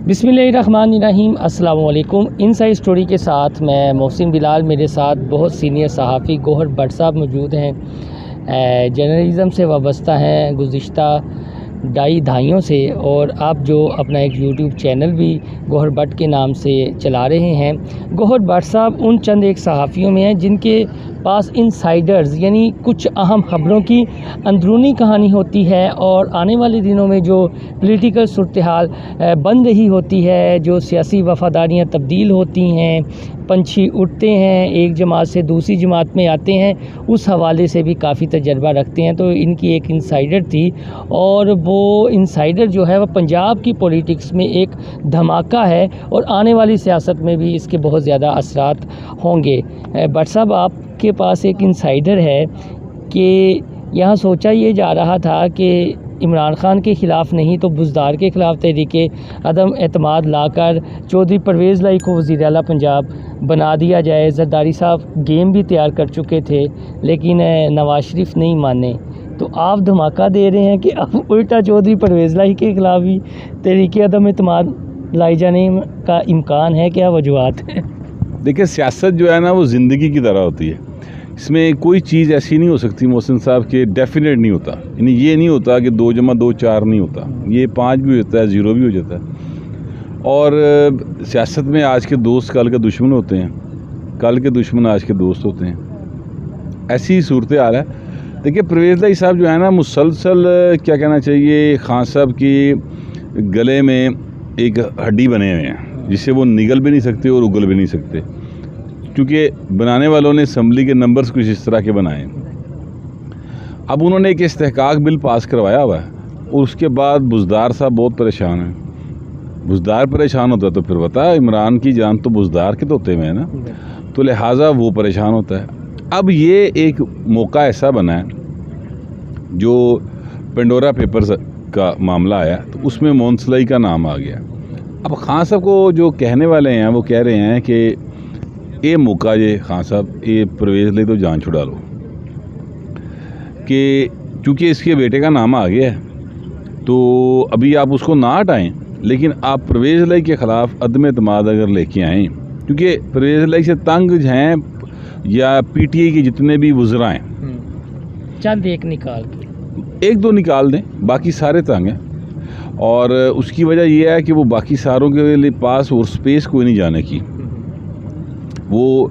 बिस्मिल्लाहिर्रहमानिर्रहीम। अस्सलाम वालेकुम। इनसाइड स्टोरी के साथ मैं मोहसिन बिलाल, मेरे साथ बहुत सीनियर सहाफ़ी गौहर भट्ट साहब मौजूद हैं। जर्नलिज़म से वाबस्ता हैं गुज़िश्ता ढाई दहाइयों से, और आप जो अपना एक यूट्यूब चैनल भी गौहर भट्ट के नाम से चला रहे हैं। गौहर भट्ट साहब उन चंद एक सहाफ़ियों में हैं जिनके पास इनसाइडर्स यानी कुछ अहम ख़बरों की अंदरूनी कहानी होती है, और आने वाले दिनों में जो पॉलिटिकल सूरत हाल बन रही होती है, जो सियासी वफ़ादारियाँ तब्दील होती हैं, पंछी उड़ते हैं, एक जमात से दूसरी जमात में आते हैं, उस हवाले से भी काफ़ी तजर्बा रखते हैं। तो इनकी एक इंसाइडर थी, और वो इंसाइडर जो है वह पंजाब की पॉलिटिक्स में एक धमाका है, और आने वाली सियासत में भी इसके बहुत ज़्यादा असरात होंगे। भट्ट साहब, आपके पास एक इंसाइडर है कि यहाँ सोचा ये जा रहा था कि इमरान खान के ख़िलाफ़ नहीं तो बुज़दार के ख़िलाफ़ तहरीके अदम एतमाद लाकर चौधरी परवेज़ लाई को वज़ीर आला पंजाब बना दिया जाए। जरदारी साहब गेम भी तैयार कर चुके थे, लेकिन नवाज शरीफ नहीं माने। तो आप धमाका दे रहे हैं कि अब उल्टा चौधरी परवेज़ लाई के ख़िलाफ़ भी तहरीके अदम एतमाद लाई जाने का इम्कान है। क्या वजूहात है? देखिए, सियासत जो है ना वो ज़िंदगी की तरह होती है। इसमें कोई चीज़ ऐसी नहीं हो सकती मोहसिन साहब के डेफिनेट नहीं होता। यानी ये नहीं होता कि 2 + 2 4 नहीं होता, ये 5 भी होता है, 0 भी हो जाता है। और सियासत में आज के दोस्त कल के दुश्मन होते हैं, कल के दुश्मन आज के दोस्त होते हैं। ऐसी सूरत हाल है। देखिए, परवेज़ लाई साहब जो है ना मुसलसल क्या कहना चाहिए, खान साहब की गले में एक हड्डी बने हुए हैं जिससे वो निगल भी नहीं सकते और उगल भी नहीं सकते, क्योंकि बनाने वालों ने असम्बली के नंबर्स कुछ इस तरह के बनाए। अब उन्होंने एक इस्तेहकाक बिल पास करवाया हुआ है, और उसके बाद बुज़दार साहब बहुत परेशान हैं। बुज़दार परेशान होता है तो फिर बता, इमरान की जान तो बुज़दार के तोते में है ना, तो लिहाजा वो परेशान होता है। अब ये एक मौका ऐसा बना है, जो पेंडोरा पेपर्स का मामला आया तो उसमें मोहनसलाई का नाम आ गया। अब खान साहब को जो कहने वाले हैं वो कह रहे हैं कि ये मौका ये खान साहब, ये परवेज़ लाई तो जान छुड़ा लो, कि चूँकि इसके बेटे का नाम आ गया है तो अभी आप उसको ना हटाएं, लेकिन आप परवेज़ लाई के ख़िलाफ़ अदम एतमाद अगर लेके आएँ, क्योंकि परवेज़ लाई से तंग हैं या PTI के जितने भी वज़रा हैं, चंद एक निकाल के 1-2 निकाल दें, बाकी सारे तंग हैं। और उसकी वजह यह है कि वो बाकी सारों के लिए पास और स्पेस कोई नहीं जाने की। वो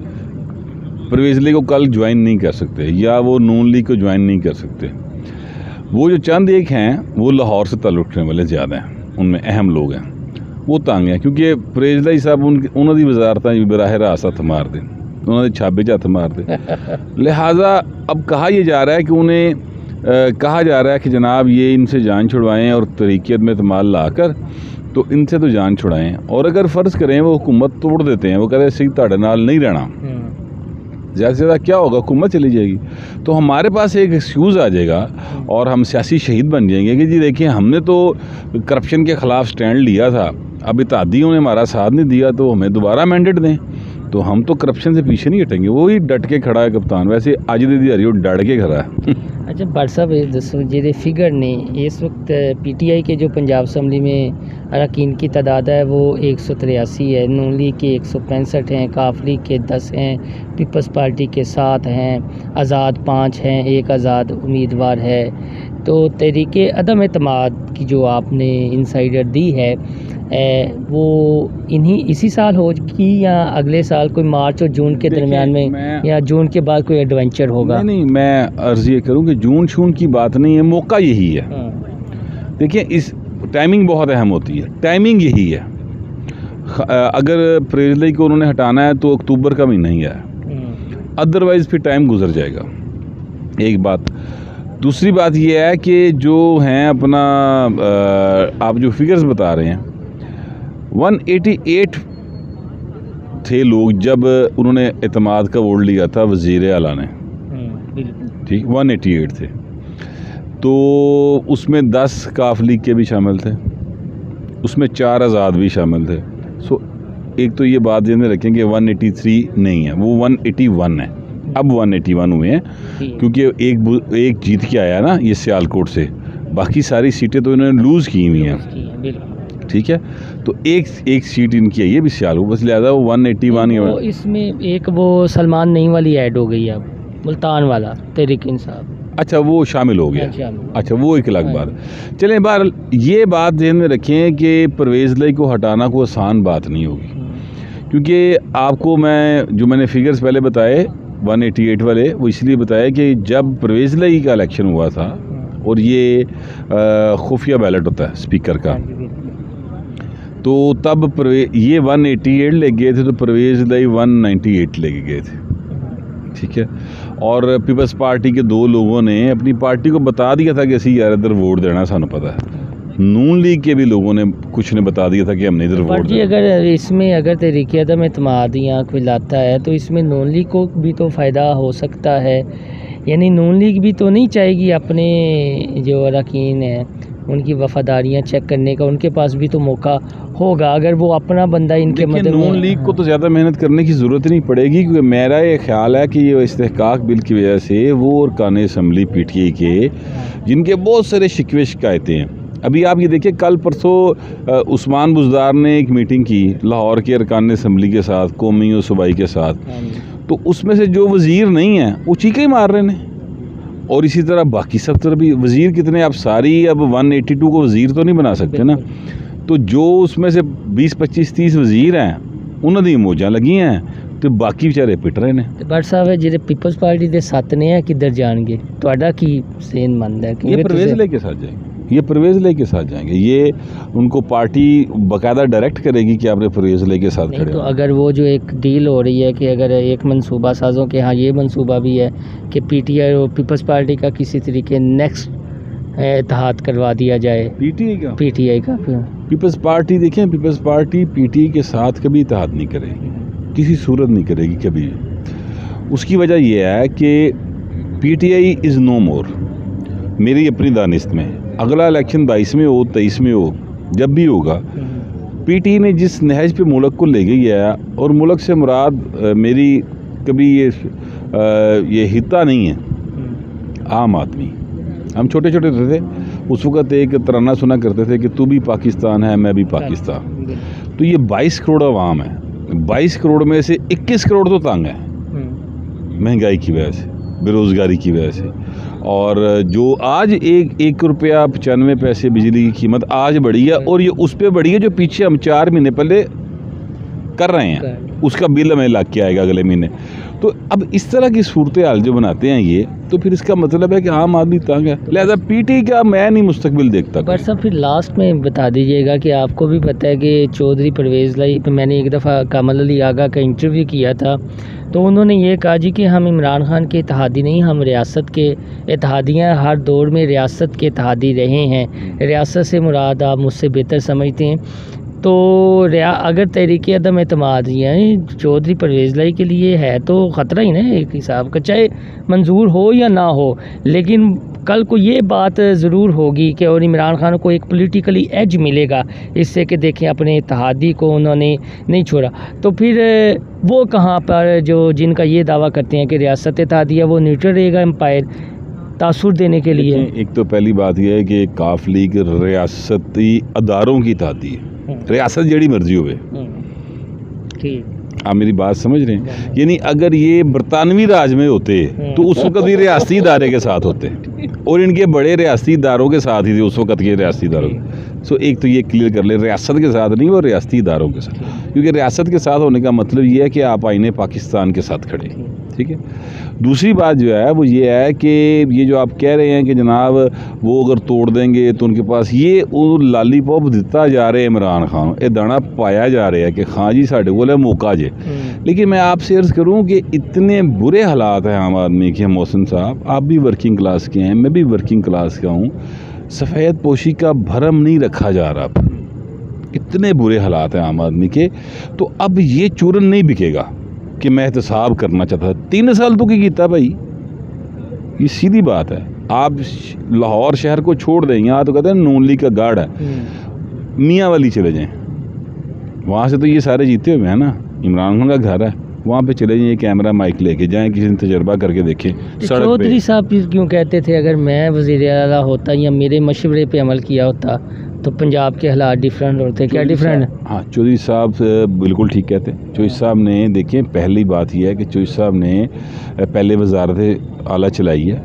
परवेज़ लाई को कल ज्वाइन नहीं कर सकते, या वो नून लीग को ज्वाइन नहीं कर सकते। वो जो चंद एक हैं वो लाहौर से ताल्लुक़ रखने वाले ज़्यादा हैं, उनमें अहम लोग हैं, वो तंग हैं, क्योंकि परवेज़ लाई साहब उन्होंने वजारत बराह रास्त हथ मार दें, उन्होंने छाबे हथ मार दें। लिहाजा अब कहा यह जा रहा है कि उन्हें कहा जा रहा है कि जनाब ये इनसे जान छुड़वाएं और तरीक़त में इस्तेमाल ला कर तो इनसे तो जान छुड़ाएं। और अगर फ़र्ज़ करें वो हुकूमत तोड़ देते हैं, वो कहते हैं सही ताड़े नाल नहीं रहना, ज़्यादा से ज़्यादा क्या होगा, हुकूमत चली जाएगी, तो हमारे पास एक एक्सक्यूज़ आ जाएगा और हम सियासी शहीद बन जाएंगे कि जी देखिए हमने तो करप्शन के ख़िलाफ़ स्टैंड लिया था, अब इत्तेहादियों ने हमारा साथ नहीं दिया तो हमें दोबारा मैंडेट दें, तो हम तो करप्शन से पीछे नहीं हटेंगे। वही डट के खड़ा है कप्तान, वैसे आज दी दिहाड़ी डट के खड़ा है। अच्छा भट्ट साहब, ये दसो जेरे फिगर ने इस वक्त PTI के जो पंजाब असम्बली में अरकान की तादाद है वो 183 है, नून लीग के 165 हैं, काफ लीग के 10 हैं, पीपल्स पार्टी के 7 हैं, आज़ाद 5 हैं, एक आज़ाद उम्मीदवार है। तो तहरीके अदम एतमाद की जो आपने इंसाइडर दी है वो इसी साल होगी या अगले साल, कोई मार्च और जून के दरमियान में, या जून के बाद कोई एडवेंचर होगा? नहीं, मैं अर्ज़ ये करूँ कि जून की बात नहीं है, मौका यही है। देखिए, इस टाइमिंग बहुत अहम होती है, टाइमिंग यही है। अगर परवेज़ लाई को उन्होंने हटाना है तो अक्टूबर का महीना ही है, अदरवाइज़ फिर टाइम गुजर जाएगा, एक बात। दूसरी बात यह है कि जो हैं अपना आप जो फिगर्स बता रहे हैं, 188 थे लोग जब उन्होंने एतमाद का वोट लिया था वज़ीर आला ने, ठीक, 188 थे। तो उसमें 10 काफ लीग के भी शामिल थे, उसमें 4 आज़ाद भी शामिल थे। सो एक तो ये बात ध्यान में रखें कि 183 नहीं है, वो 181 है। अब 181 हुए हैं, क्योंकि एक जीत के आया ना ये सियालकोट से, बाकी सारी सीटें तो इन्होंने लूज़ की हुई हैं। ठीक है, तो एक सीट इनकी है, ये भी सियालकोट, बस लिहाजा वो 181 ही वो इसमें एक वो सलमान नई वाली ऐड हो गई है अब, मुल्तान वाला तहरीक इंसाफ। अच्छा वो शामिल हो गया। हाँ, शामिल। अच्छा वो एक अलग हाँ। बात। चलें, बहरहाल ये बात ध्यान में रखें कि परवेज़ लाई को हटाना कोई आसान बात नहीं होगी, क्योंकि आपको मैंने फिगर्स पहले बताए 188 वाले, वो इसलिए बताया कि जब परवेज़ लाई का इलेक्शन हुआ था और ये खुफिया बैलेट होता है स्पीकर का, तो तब ये 188 ले गए थे, तो परवेज़ लाई 198 लेके गए थे, ठीक है। और पीपल्स पार्टी के दो लोगों ने अपनी पार्टी को बता दिया था कि असी यार इधर वोट देना, सानू पता है। नून लीग के भी लोगों ने कुछ ने बता दिया था कि हमने इधर वोट जी, अगर इसमें अगर तहरीक अदम एतमाद या कोई लाता है तो इसमें नून लीग को भी तो फ़ायदा हो सकता है, यानी नून लीग भी तो नहीं चाहेगी अपने जो अरकान हैं उनकी वफादारियाँ चेक करने का, उनके पास भी तो मौका होगा अगर वो अपना बंदा इनके मदद। नून लीग को तो ज़्यादा मेहनत करने की ज़रूरत नहीं पड़ेगी, क्योंकि मेरा ये ख्याल है कि ये इस्तेहकाक बिल की वजह से वो और अरकान असम्बली PTI के जिनके बहुत सारे शिकवे शिकायतें हैं, अभी आप ये देखिए कल परसों उस्मान बुज़दार ने एक मीटिंग की लाहौर के अरकान असम्बली के साथ, कौमी और सूबाई के साथ, तो उसमें से जो वज़ीर नहीं है वो चीखें ही मार रहे हैं, और इसी तरह बाकी सब तरह भी वज़ीर कितने, आप सारी अब 182 को वज़ीर तो नहीं बना सकते ना, तो जो उसमें से 20, 25, 30 वज़ीर हैं उन्होंने मौजां लगी हैं, तो बाकी बेचारे पिट रहे हैं। बट साहब जिहड़े पीपल्स पार्टी के 7 ने किधर जाएंगे, तुहाडा की सेन मंद है? ये परवेज़ लाई के साथ जाएंगे, ये परवेज़ लाई के साथ जाएंगे, ये उनको पार्टी बाकायदा डायरेक्ट करेगी कि आपने परवेज़ लाई के साथ खड़े। तो अगर वो जो एक डील हो रही है कि अगर एक मंसूबा साजों के यहाँ ये मंसूबा भी है कि PTI और पीपल्स पार्टी का किसी तरीके नेक्स्ट इत्तेहाद करवा दिया जाए, PTI का पीपल्स पार्टी, देखें पीपल्स पार्टी PTI के साथ कभी इत्तेहाद नहीं करेगी, किसी सूरत नहीं करेगी कभी। उसकी वजह यह है कि PTI इज़ नो मोर, मेरी अपनी दानिश्त में। अगला इलेक्शन 22 में हो, 23 में हो, जब भी होगा, PTI ने जिस नहज पे मुल्क को ले गई है, और मुल्क से मुराद मेरी कभी ये हिता नहीं है, आम आदमी। हम छोटे छोटे थे उस वक़्त एक तराना सुना करते थे कि तू भी पाकिस्तान है मैं भी पाकिस्तान, तो ये 22 करोड़ आवाम है, 22 करोड़ में से 21 करोड़ तो तंग है महंगाई की वजह से, बेरोज़गारी की वजह से, और जो आज 1 रुपया 95 पैसे बिजली की कीमत आज बढ़ी है, और ये उस पर बढ़ी है जो पीछे हम 4 महीने पहले कर रहे हैं, उसका बिल हमें लग के आएगा अगले महीने। तो अब इस तरह की सूरत हाल जो बनाते हैं ये, तो फिर इसका मतलब है कि आम आदमी तंग है, लिहाजा PTI का मैं नहीं मुस्तकबिल देखता। पर सब फिर लास्ट में बता दीजिएगा कि आपको भी पता है कि चौधरी परवेज़ लाई, मैंने एक दफ़ा कमल अली आगा का इंटरव्यू किया था, तो उन्होंने ये कहा जी कि हम इमरान खान के इत्तेहादी नहीं, हम रियासत के इत्तेहादी हैं, हर दौर में रियासत के इत्तेहादी रहे हैं, रियासत से मुराद आप मुझसे बेहतर समझते हैं। तो अगर तहरीक अदम एतमाद चौधरी परवेज़ लाई के लिए है तो ख़तरा ही ना एक हिसाब का, चाहे मंजूर हो या ना हो, लेकिन कल को ये बात ज़रूर होगी कि और इमरान खान को एक पॉलिटिकली एज मिलेगा इससे कि देखें अपने इत्तेहादी को उन्होंने नहीं छोड़ा, तो फिर वो कहाँ पर जो जिनका ये दावा करते हैं कि रियासत इत्तेहादी है वो न्यूट्रल रहेगा एम्पायर तासुर देने के लिए। एक तो पहली बात यह है कि काफ लीग रियासती अदारों की इत्तेहादी है, रियासत जड़ी मर्जी होवे, ठीक, आप मेरी बात समझ रहे हैं? यानी अगर ये बरतानवी राज में होते तो उस वक़्त भी रियासती इदारे के साथ होते, और इनके बड़े रियासती इदारों के साथ ही थे उस वक़्त के रियासती इदारों। सो एक तो ये क्लियर कर ले, रियासत के साथ नहीं, वो रियासती इदारों के साथ, क्योंकि रियासत के साथ होने का मतलब ये है कि आप आईने पाकिस्तान के साथ खड़े, ठीक है। दूसरी बात जो है वो ये है कि ये जो आप कह रहे हैं कि जनाब वो अगर तोड़ देंगे तो उनके पास ये लालीपॉप दिता जा रहे हैं इमरान खान, ये दाना पाया जा रहा है कि हाँ जी साढ़े को मौका जे, लेकिन मैं आपसे अर्ज़ करूँ कि इतने बुरे हालात हैं आम आदमी के। मोहसिन साहब आप भी वर्किंग क्लास के हैं, मैं भी वर्किंग क्लास का हूँ, सफ़ेद पोशी का भरम नहीं रखा जा रहा, इतने बुरे हालात हैं आम आदमी के। तो अब ये चूरन नहीं बिकेगा कि मैं एहतसाब करना चाहता था, 3 साल तो किया भाई, ये सीधी बात है। आप लाहौर शहर को छोड़ दें, यहाँ तो कहते हैं नून लीग का गार्ड है, मियाँ वाली चले जाएं, वहाँ से तो ये सारे जीते हुए हैं ना, इमरान खान का घर है, वहाँ पे चले जाएं, कैमरा माइक लेके जाएं, किसी ने तजर्बा करके देखें। चौधरी साहब क्यों कहते थे अगर मैं वज़ीर आला होता या मेरे मशवरे पे अमल किया होता तो पंजाब के हालात डिफरेंट होते हैं, क्या डिफरेंट? हाँ, चौधरी साहब बिल्कुल ठीक कहते हैं। चौधरी साहब ने देखें, पहली बात यह है कि चौधरी साहब ने पहले वजारत आला चलाई है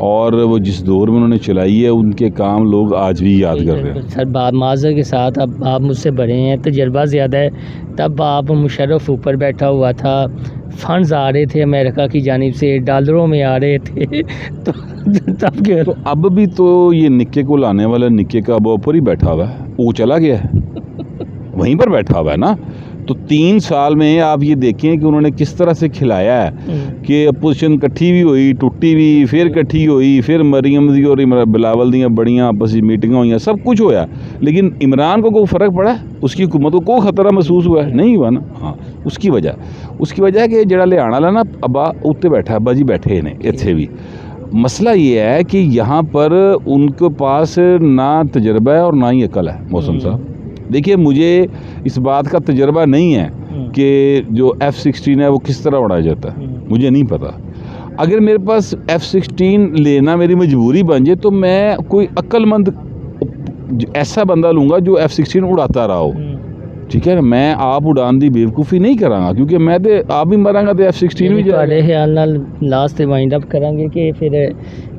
और वो जिस दौर में उन्होंने चलाई है उनके काम लोग आज भी याद कर रहे हैं। सर बात माजर के साथ, अब आप मुझसे बड़े हैं, तजर्बा ज़्यादा है, तब आप मुशर्रफ ऊपर बैठा हुआ था, फंड्स आ रहे थे अमेरिका की जानिब से, डॉलरों में आ रहे थे तो तब क्या? तो अब भी तो ये निक्के को लाने वाला निक्के का वो ऊपर ही बैठा हुआ है, वो चला गया है वहीं पर बैठा हुआ है ना। तो 3 साल में आप ये देखें कि उन्होंने किस तरह से खिलाया है कि अपोजिशन इकट्ठी भी हुई, टुट्टी भी, फिर इकट्ठी हुई, फिर मरियम दी और बिलावल दी बड़ियाँ आपस में मीटिंग हुई, सब कुछ होया, लेकिन इमरान को कोई फ़र्क पड़ा? उसकी हुकूमत को कोई ख़तरा महसूस हुआ है? नहीं हुआ ना। हाँ, उसकी वजह कि जड़ा लियाना ला ना अब्बा उत्ते बैठा, अब्बा जी बैठे ने इत्थे भी। मसला ये है कि यहाँ पर उनके पास ना तजर्बा है और ना ही अकल है। मौसम साहब देखिए, मुझे इस बात का तजर्बा नहीं है कि जो F-16 है वो किस तरह उड़ाया जाता है, मुझे नहीं पता। अगर मेरे पास F-16 लेना मेरी मजबूरी बन जाए तो मैं कोई अक्लमंद ऐसा बंदा लूँगा जो F-16 उड़ाता रहा हो, ठीक है ना। मैं आप उड़ान दी बेवकूफ़ी नहीं करांगा, क्योंकि मैं तो आप भी मरांगा तो F-16 भी जाए ख्याल नाल लास्ट वाइंड अप करांगे कि फिर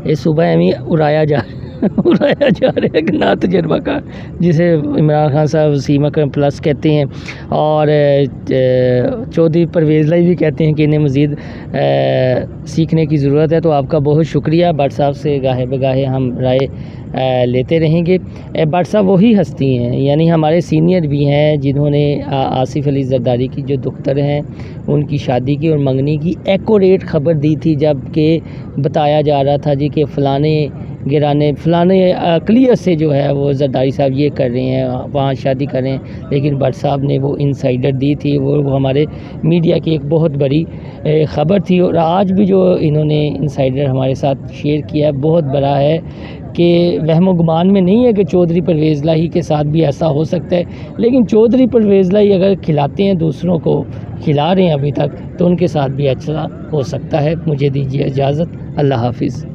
ये सुबह एवं उड़ाया जा रहा है कि ना तजर्बा का, जिसे इमरान खान साहब सीमा का प्लस कहते हैं और चौधरी परवेज़ लाई भी कहते हैं कि इन्हें मज़ीद सीखने की ज़रूरत है। तो आपका बहुत शुक्रिया। भट्ट साहब से गाहे बगाहे हम राय लेते रहेंगे। भट्ट साहब वही हस्ती हैं, यानी हमारे सीनियर भी हैं, जिन्होंने आसिफ अली जरदारी की जो दुख्तर हैं उनकी शादी की और मंगनी की एक्यूरेट ख़बर दी थी, जबकि बताया जा रहा था जी कि फ़लाने गिराने फ़लाने अकलियत से जो है वो जरदारी साहब ये कर रहे हैं, वहाँ शादी कर रहे हैं, लेकिन भट्ट साहब ने वो इनसाइडर दी थी। वो हमारे मीडिया की एक बहुत बड़ी ख़बर थी और आज भी जो इन्होंने इनसाइडर हमारे साथ शेयर किया है बहुत बड़ा है कि वहम गुमान में नहीं है कि चौधरी परवेज़ लाई के साथ भी ऐसा हो सकता है, लेकिन चौधरी परवेज़ लाई अगर खिलाते हैं, दूसरों को खिला रहे हैं अभी तक, तो उनके साथ भी अच्छा हो सकता है। मुझे दीजिए इजाज़त, अल्लाह हाफिज़।